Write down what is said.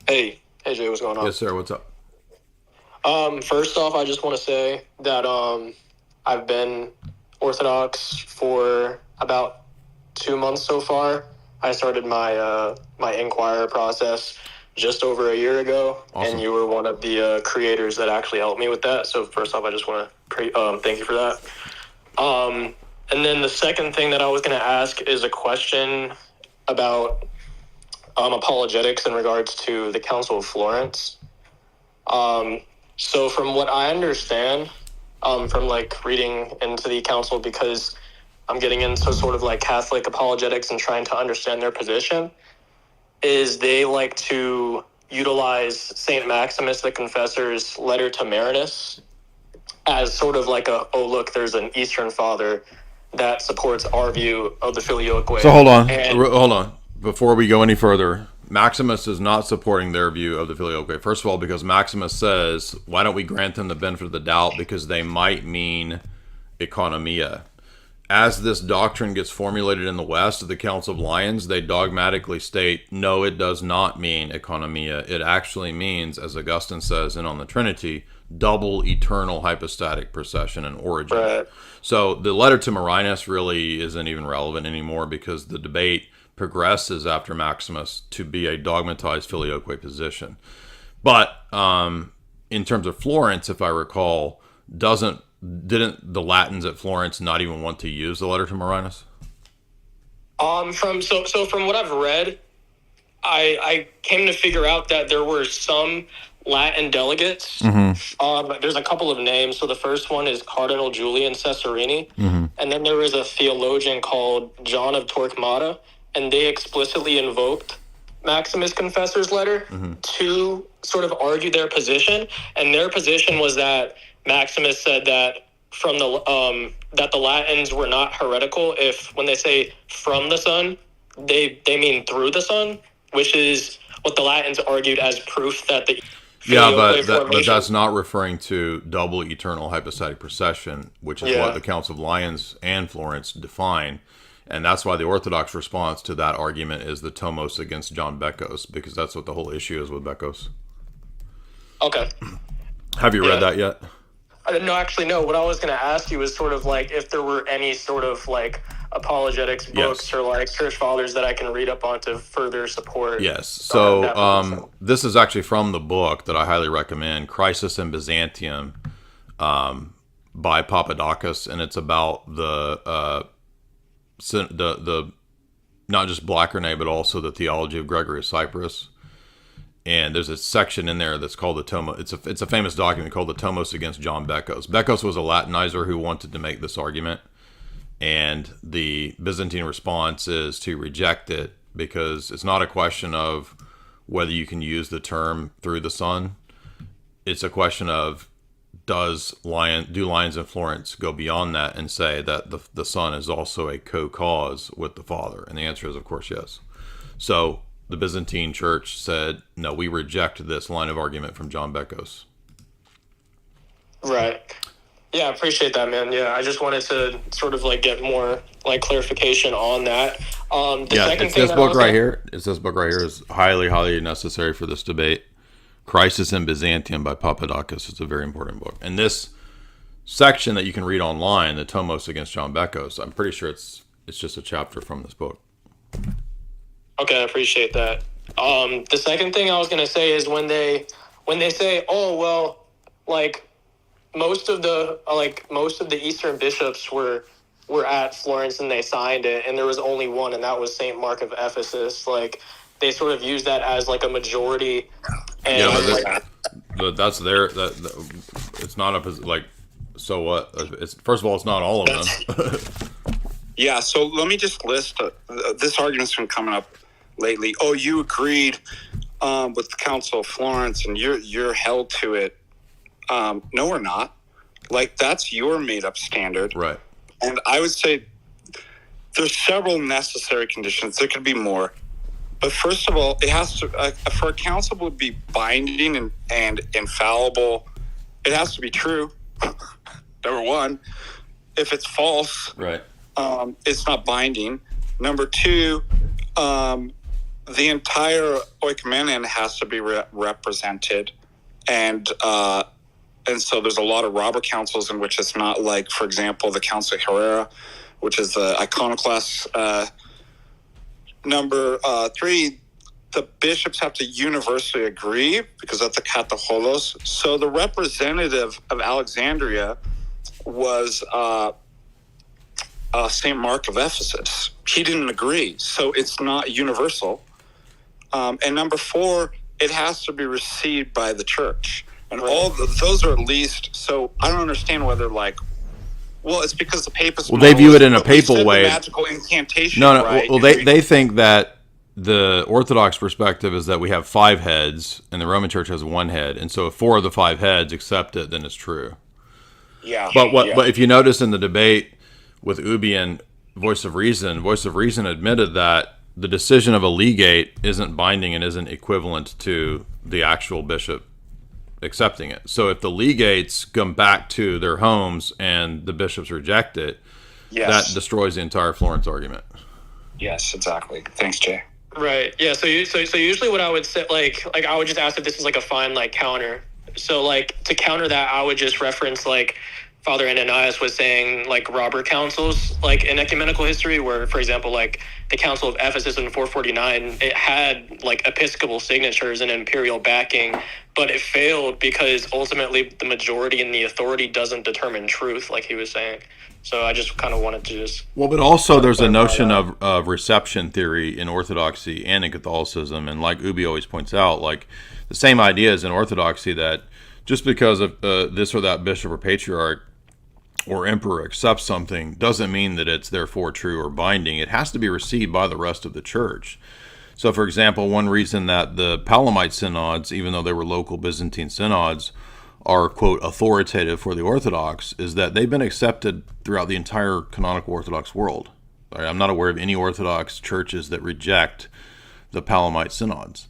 Hey Jay, what's going on? Yes, sir. What's up? First off, I just want to say that I've been Orthodox for about 2 months so far. I started my Inquirer process just over a year ago, Awesome. and you were one of the creators that actually helped me with that. So first off, I just want to thank you for that. And then the second thing that I was going to ask is a question about apologetics in regards to the Council of Florence. So from what I understand, from like reading into the council, because I'm getting into sort of like Catholic apologetics and trying to understand their position, is they like to utilize St. Maximus the Confessor's letter to Marinus as sort of like oh look, there's an Eastern Father that supports our view of the filioque. So hold on. Before we go any further, Maximus is not supporting their view of the filioque. First of all, because Maximus says, why don't we grant them the benefit of the doubt, because they might mean economia. As this doctrine gets formulated in the West of the Council of Lyons, they dogmatically state, no, it does not mean economia. It actually means, as Augustine says in On the Trinity, double eternal hypostatic procession and origin. Right. So the letter to Marinus really isn't even relevant anymore, because the debate progresses after Maximus to be a dogmatized filioque position. But in terms of Florence, if I recall, didn't the Latins at Florence not even want to use the letter to Marinus? From what I've read, I came to figure out that there were some Latin delegates. Mm-hmm. There's a couple of names. So the first one is Cardinal Julian Cesarini, Mm-hmm. and then there was a theologian called John of Torquemada, and they explicitly invoked Maximus Confessor's letter to sort of argue their position. And their position was that Maximus said that from the that the Latins were not heretical if, when they say from the Son, they mean through the Son, which is what the Latins argued as proof that the but that's not referring to double eternal hypostatic procession, which is what the Council of Lyons and Florence define. And that's why the Orthodox response to that argument is the Tomos against John Bekos, because that's what the whole issue is with Bekos. Okay. Have you read that yet? No, actually, no. What I was going to ask you is sort of like if there were any sort of like apologetics books or like church fathers that I can read up on to further support. Yes. So this is actually from the book that I highly recommend, Crisis in Byzantium, by Papadakis, and it's about the not just Blackernay, but also the theology of Gregory of Cyprus. And there's a section in there that's called the Tomos. It's a famous document called the Tomos against John Bekos. Bekos was a Latinizer who wanted to make this argument, and the Byzantine response is to reject it, because it's not a question of whether you can use the term through the Son. It's a question of do Lyons and Florence go beyond that and say that the Son is also a co-cause with the Father? And the answer is, of course, yes. So the Byzantine Church said, no, we reject this line of argument from John Bekos. Right. Yeah, I appreciate that, man. Yeah, I just wanted to sort of like get more like clarification on that. This book right here is highly, highly necessary for this debate. Crisis in Byzantium by Papadakis. It's a very important book. And this section that you can read online, the Tomos against John Bekos, I'm pretty sure it's just a chapter from this book. Okay, I appreciate that. The second thing I was going to say is when they say, oh well, like most of the Eastern bishops were at Florence and they signed it, and there was only one, and that was Saint Mark of Ephesus. Like they sort of use that as like a majority. And but that's it's not a like. So what? It's first of all, it's not all of them. Yeah. So let me just list. This argument's been coming up lately. Oh, you agreed with the Council of Florence, and you're held to it. No, we're not. Like that's your made up standard, right? And I would say there's several necessary conditions. There could be more. But first of all, it has to, for a council to be binding and infallible, it has to be true. Number one, if it's false, right, it's not binding. Number two, the entire oikoumenion has to be represented, and so there's a lot of robber councils in which it's not like, for example, the Council of Herrera, which is the iconoclast number 3. The bishops have to universally agree because that's the kataholos. So the representative of Alexandria was St. Mark of Ephesus. He didn't agree, so it's not universal. And number 4, it has to be received by the church. And those are at least, so I don't understand whether it's because the papists. Well, they view it in a papal way. Magical incantation. No. Right? Well, they think that the Orthodox perspective is that we have 5 heads, and the Roman Church has 1 head, and so if 4 of the 5 heads accept it, then it's true. Yeah. But if you notice in the debate with Ubi and Voice of Reason admitted that the decision of a legate isn't binding and isn't equivalent to the actual bishop accepting it. So if the legates come back to their homes and the bishops reject it, that destroys the entire Florence argument. Yes, exactly. Thanks, Jay. Right. Yeah. So usually what I would say, I would just ask if this is a fine counter. So to counter that, I would just reference Father Ananias was saying robber councils in ecumenical history, where, for example, the Council of Ephesus in 449, it had episcopal signatures and imperial backing, but it failed because ultimately the majority and the authority doesn't determine truth, like he was saying. So I just kind of wanted to just... Well, but also there's a notion of reception theory in Orthodoxy and in Catholicism, and like Ubi always points out, the same idea is in Orthodoxy that just because of this or that bishop or patriarch or emperor accepts something doesn't mean that it's therefore true or binding. It has to be received by the rest of the church. So, for example, one reason that the Palamite synods, even though they were local Byzantine synods, are, quote, authoritative for the Orthodox is that they've been accepted throughout the entire canonical Orthodox world. I'm not aware of any Orthodox churches that reject the Palamite synods.